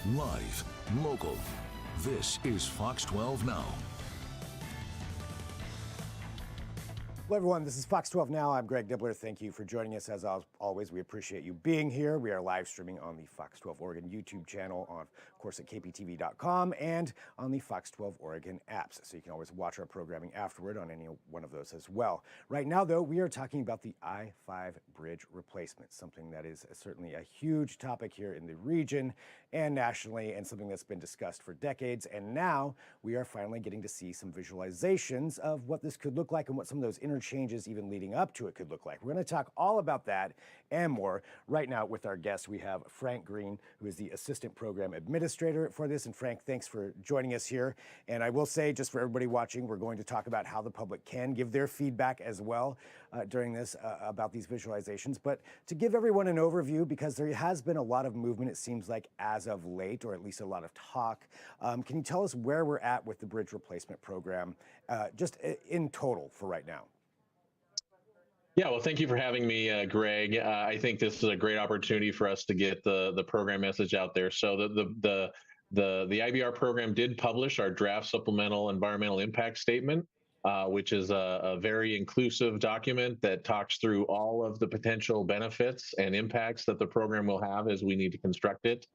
Live, local. This is Fox 12 Now. Hello, everyone. This is Fox 12 Now. I'm Greg Dibbler. Thank you for joining us. As always, we appreciate you being here. We are live streaming on the Fox 12 Oregon YouTube channel, of course, at KPTV.com and on the Fox 12 Oregon apps. So you can always watch our programming afterward on any one of those as well. Right now, though, we are talking about the I-5 bridge replacement, something that is certainly a huge topic here in the region and nationally, and something that's been discussed for decades. And now we are finally getting to see some visualizations of what this could look like and what some of those interchanges even leading up to it could look like. We're going to talk all about that and more right now with our guest. We have Frank Green, who is the Assistant Program Administrator for this. And Frank, thanks for joining us here. And I will say, just for everybody watching, we're going to talk about how the public can give their feedback as well during this about these visualizations. But to give everyone an overview, because there has been a lot of movement, it seems like, as of late, or at least a lot of talk. Can you tell us where we're at with the bridge replacement program, just in total for right now? Yeah, well, thank you for having me, Greg. I think this is a great opportunity for us to get the program message out there. So the IBR program did publish our draft supplemental environmental impact statement, which is a very inclusive document that talks through all of the potential benefits and impacts that the program will have as we need to construct it.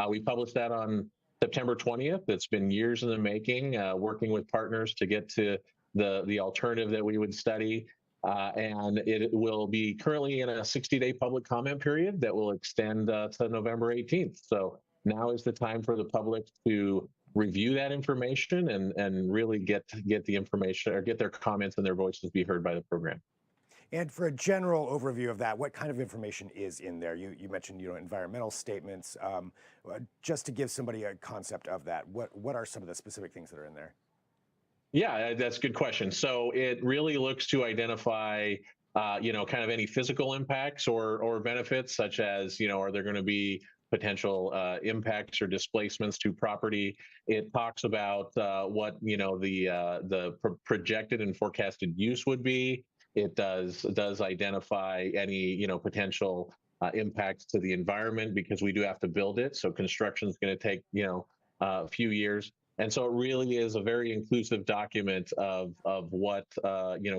We published that on September 20th. It's been years in the making, working with partners to get to the alternative that we would study. And it will be currently in a 60-day public comment period that will extend to November 18th. So now is the time for the public to review that information and really get the information, or get their comments and their voices be heard by the program. And for a general overview of that, what kind of information is in there? You mentioned, environmental statements. Just to give somebody a concept of that, what are some of the specific things that are in there? Yeah, that's a good question. So it really looks to identify, kind of any physical impacts or benefits, such as, are there going to be potential impacts or displacements to property? It talks about what the projected and forecasted use would be. It does identify any potential impacts to the environment, because we do have to build it. So construction is going to take a few years. And so it really is a very inclusive document of what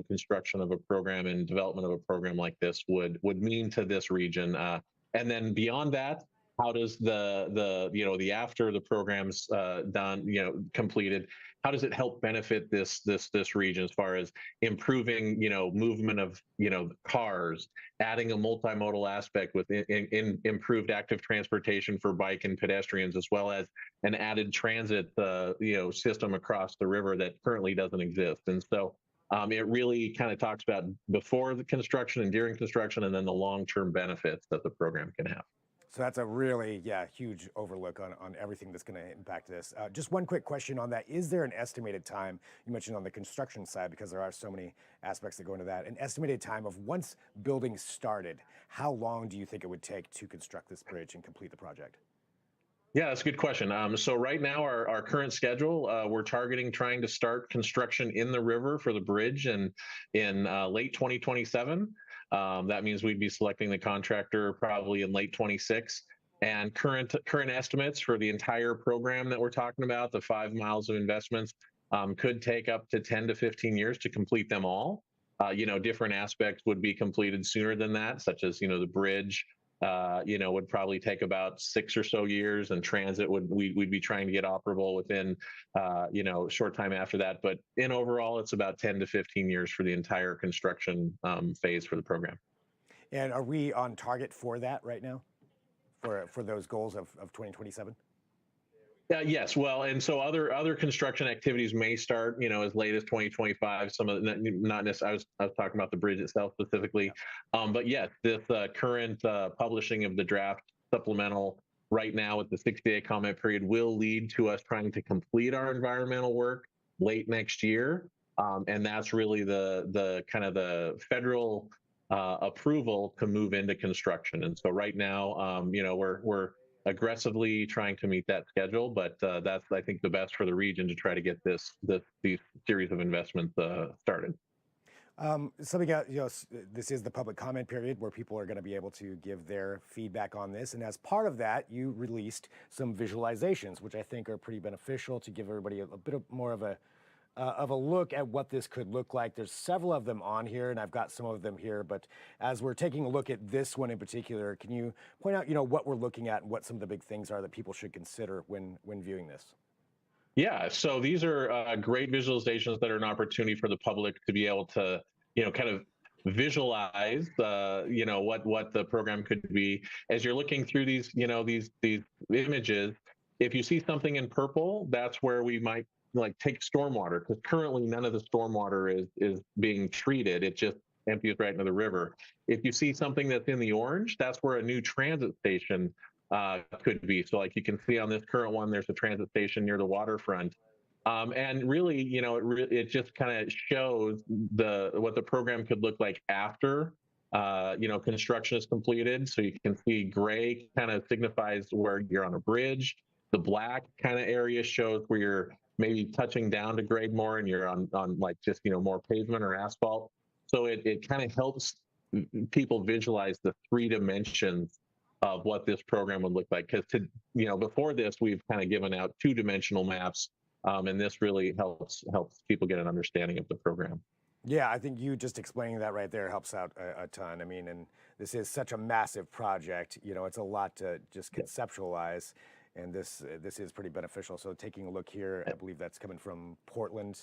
construction of a program and development of a program like this would mean to this region. And then beyond that, how does the after the program's done, completed, how does it help benefit this region as far as improving movement of cars, adding a multimodal aspect with improved active transportation for bike and pedestrians, as well as an added transit system across the river that currently doesn't exist. And so it really kind of talks about before the construction and during construction, and then the long-term benefits that the program can have. So that's a really, huge overlook on everything that's going to impact this. Just one quick question on that. Is there an estimated time, you mentioned on the construction side, because there are so many aspects that go into that, an estimated time of once building started, how long do you think it would take to construct this bridge and complete the project? Yeah, that's a good question. So right now, our current schedule, we're trying to start construction in the river for the bridge in late 2027. That means we'd be selecting the contractor probably in late 26. And current estimates for the entire program that we're talking about, the 5 miles of investments, could take up to 10 to 15 years to complete them all. Different aspects would be completed sooner than that, such as the bridge. Would probably take about 6 or so years, and transit we'd be trying to get operable within, a short time after that. But in overall, it's about 10 to 15 years for the entire construction phase for the program. And are we on target for that right now, for those goals of 2027? Yes, well, and so other construction activities may start, as late as 2025. Some of not necessarily. I was talking about the bridge itself specifically, but yes, this current publishing of the draft supplemental right now with the 60-day comment period will lead to us trying to complete our environmental work late next year, and that's really the kind of the federal approval to move into construction. And so right now, we're aggressively trying to meet that schedule, but that's, I think, the best for the region to try to get these series of investments started. Something else, this is the public comment period where people are going to be able to give their feedback on this. And as part of that, you released some visualizations, which I think are pretty beneficial to give everybody a bit more of a look at what this could look like. There's several of them on here, and I've got some of them here. But as we're taking a look at this one in particular, can you point out, what we're looking at and what some of the big things are that people should consider when viewing this? Yeah, so these are great visualizations that are an opportunity for the public to be able to, kind of visualize, what the program could be as you're looking through these, these images. If you see something in purple, that's where we might like take stormwater, because currently none of the stormwater is being treated. It just empties right into the river. If you see something that's in the orange, that's where a new transit station could be. So like you can see on this current one, there's a transit station near the waterfront. And really, it just kind of shows what the program could look like after, construction is completed. So you can see gray kind of signifies where you're on a bridge. The black kind of area shows where you're maybe touching down to grade more and you're on like just, more pavement or asphalt. So it kind of helps people visualize the three dimensions of what this program would look like. Because before this, we've kind of given out two-dimensional maps, and this really helps people get an understanding of the program. Yeah, I think you just explaining that right there helps out a ton. I mean, and this is such a massive project. It's a lot to just conceptualize, and this is pretty beneficial. So taking a look here, I believe that's coming from Portland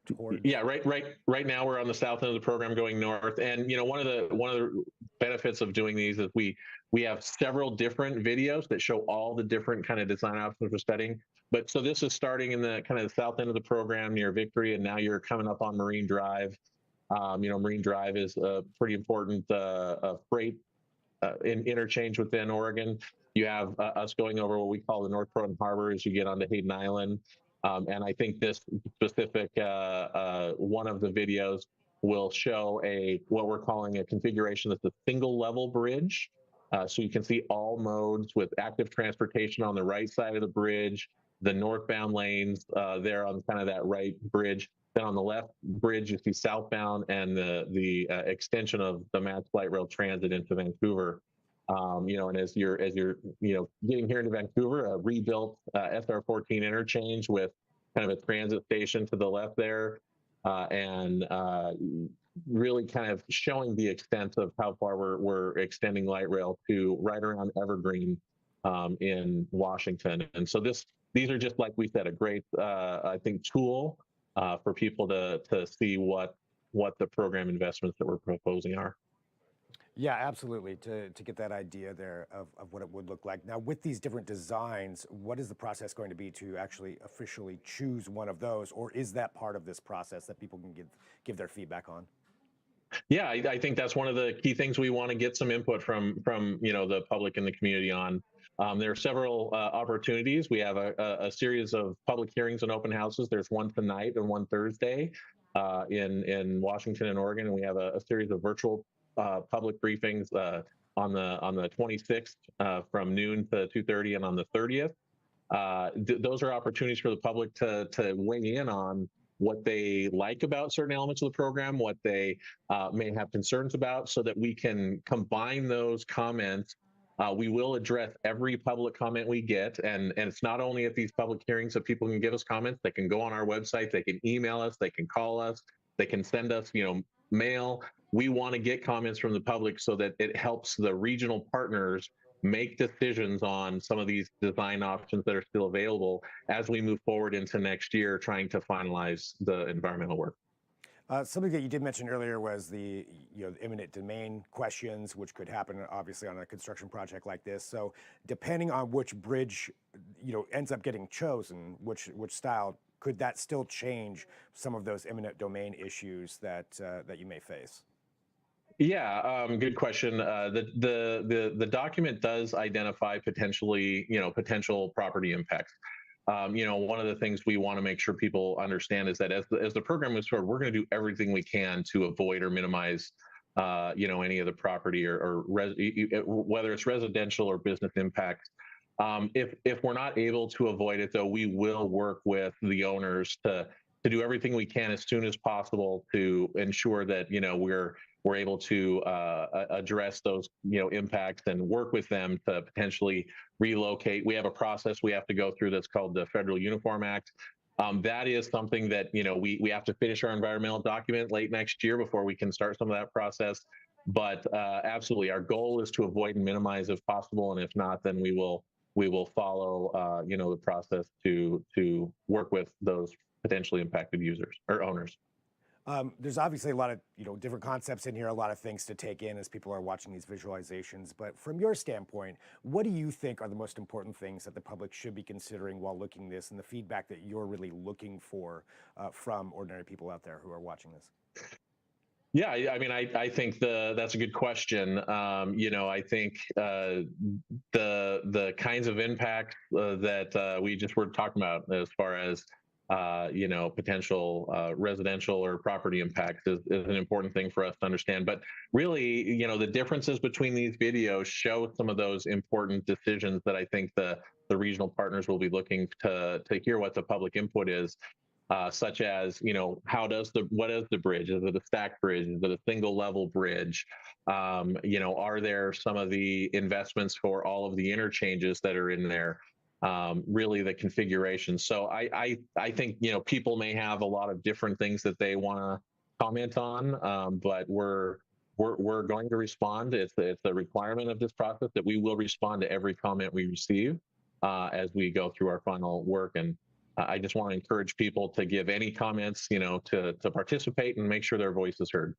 towards. Yeah, right now we're on the south end of the program going north, and one of the benefits of doing these is we have several different videos that show all the different kind of design options we're studying. But so this is starting in the kind of the south end of the program near Victory, and now you're coming up on Marine Drive. Marine Drive is a pretty important freight interchange within Oregon. You have us going over what we call the North Croton Harbor as you get onto Hayden Island. And I think this specific one of the videos will show what we're calling a configuration that's a single level bridge. So you can see all modes with active transportation on the right side of the bridge, the northbound lanes there on kind of that right bridge. Then on the left bridge, you see southbound and the extension of the Mass Light Rail Transit into Vancouver. And as you're getting here into Vancouver, a rebuilt SR14 interchange with kind of a transit station to the left there, and really kind of showing the extent of how far we're extending light rail to right around Evergreen in Washington. And so these are just, like we said, a great I think tool for people to see what the program investments that we're proposing are. Yeah, absolutely. To get that idea there of what it would look like. Now, with these different designs, what is the process going to be to actually officially choose one of those, or is that part of this process that people can give their feedback on? Yeah, I think that's one of the key things we want to get some input from the public and the community on. There are several opportunities. We have a series of public hearings and open houses. There's one tonight and one Thursday in Washington and Oregon, and we have a series of virtual public briefings on the 26th from noon to 2:30, and on the 30th. Those are opportunities for the public to weigh in on what they like about certain elements of the program, what they may have concerns about, so that we can combine those comments. We will address every public comment we get, and it's not only at these public hearings that people can give us comments. They can go on our website, they can email us, they can call us, they can send us, mail. We want to get comments from the public so that it helps the regional partners make decisions on some of these design options that are still available as we move forward into next year, trying to finalize the environmental work. Something that you did mention earlier was the eminent domain questions, which could happen obviously on a construction project like this. So depending on which bridge ends up getting chosen, which style, could that still change some of those eminent domain issues that you may face? Yeah, good question. The document does identify potential property impacts. One of the things we want to make sure people understand is that as the program moves forward, we're going to do everything we can to avoid or minimize, any of the property or whether it's residential or business impacts. If we're not able to avoid it, though, we will work with the owners to do everything we can as soon as possible to ensure that we're able to address those impacts and work with them to potentially relocate. We have a process we have to go through that's called the Federal Uniform Act. That is something that we have to finish our environmental document late next year before we can start some of that process. But absolutely, our goal is to avoid and minimize if possible, and if not, then we will follow the process to work with those potentially impacted users or owners. There's obviously a lot of different concepts in here, a lot of things to take in as people are watching these visualizations. But from your standpoint, what do you think are the most important things that the public should be considering while looking this, and the feedback that you're really looking for from ordinary people out there who are watching this? Yeah, I mean, I think that's a good question. I think the kinds of impact that we just were talking about, as far as potential residential or property impacts, is an important thing for us to understand. But really, the differences between these videos show some of those important decisions that I think the regional partners will be looking to hear what the public input is. Such as, what is the bridge? Is it a stacked bridge? Is it a single level bridge? Are there some of the investments for all of the interchanges that are in there? Really the configuration. So I think, people may have a lot of different things that they want to comment on, but we're going to respond. It's a requirement of this process that we will respond to every comment we receive as we go through our final work. And I just want to encourage people to give any comments, to participate and make sure their voice is heard.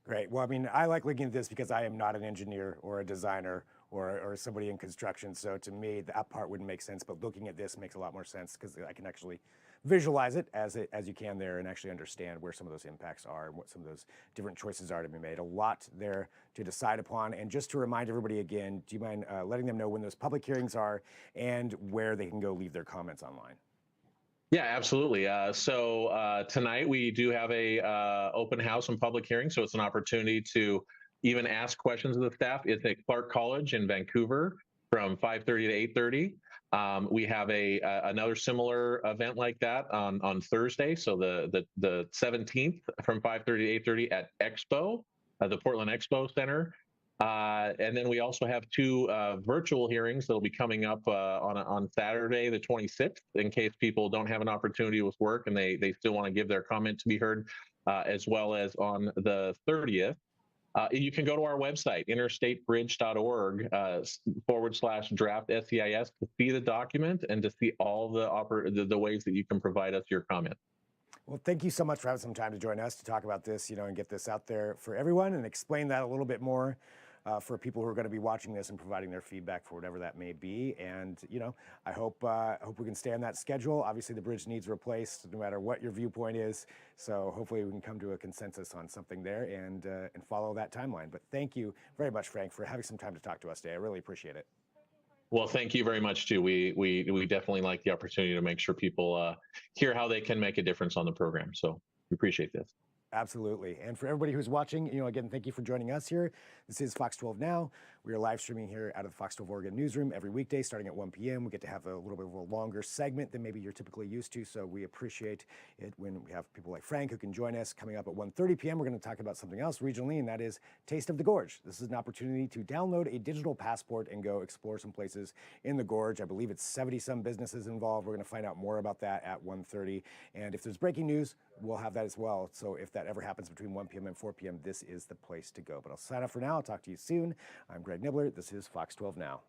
Great. Well, I mean, I like looking at this because I am not an engineer or a designer or somebody in construction. So to me, that part wouldn't make sense. But looking at this makes a lot more sense because I can actually visualize it as you can there, and actually understand where some of those impacts are and what some of those different choices are to be made. A lot there to decide upon. And just to remind everybody again, do you mind letting them know when those public hearings are and where they can go leave their comments online? Yeah, absolutely. So tonight we do have a open house and public hearing, so it's an opportunity to even ask questions of the staff. It's at Clark College in Vancouver from 5:30 to 8:30. We have another similar event like that on Thursday, so the 17th from 5:30 to 8:30 at Expo, the Portland Expo Center. And then we also have two virtual hearings that'll be coming up on Saturday, the 26th, in case people don't have an opportunity with work and they still want to give their comment to be heard, as well as on the 30th. You can go to our website, interstatebridge.org /draft SEIS, to see the document and to see all the ways that you can provide us your comment. Well, thank you so much for having some time to join us to talk about this, and get this out there for everyone and explain that a little bit more for people who are going to be watching this and providing their feedback for whatever that may be. And, I hope we can stay on that schedule. Obviously, the bridge needs replaced no matter what your viewpoint is. So hopefully we can come to a consensus on something there and follow that timeline. But thank you very much, Frank, for having some time to talk to us today. I really appreciate it. Well, thank you very much too. We definitely like the opportunity to make sure people hear how they can make a difference on the program. So we appreciate this. Absolutely. And for everybody who's watching, again, thank you for joining us here. This is Fox 12 Now. We are live streaming here out of the Fox 12 Oregon newsroom every weekday starting at 1 p.m. We get to have a little bit of a longer segment than maybe you're typically used to, so we appreciate it when we have people like Frank who can join us. Coming up at 1:30 p.m., we're going to talk about something else regionally, and that is Taste of the Gorge. This is an opportunity to download a digital passport and go explore some places in the Gorge. I believe it's 70-some businesses involved. We're going to find out more about that at 1:30. And if there's breaking news, we'll have that as well. So if that ever happens between 1 p.m. and 4 p.m., this is the place to go. But I'll sign off for now. I'll talk to you soon. I'm Greg Nibbler. This is Fox 12 Now.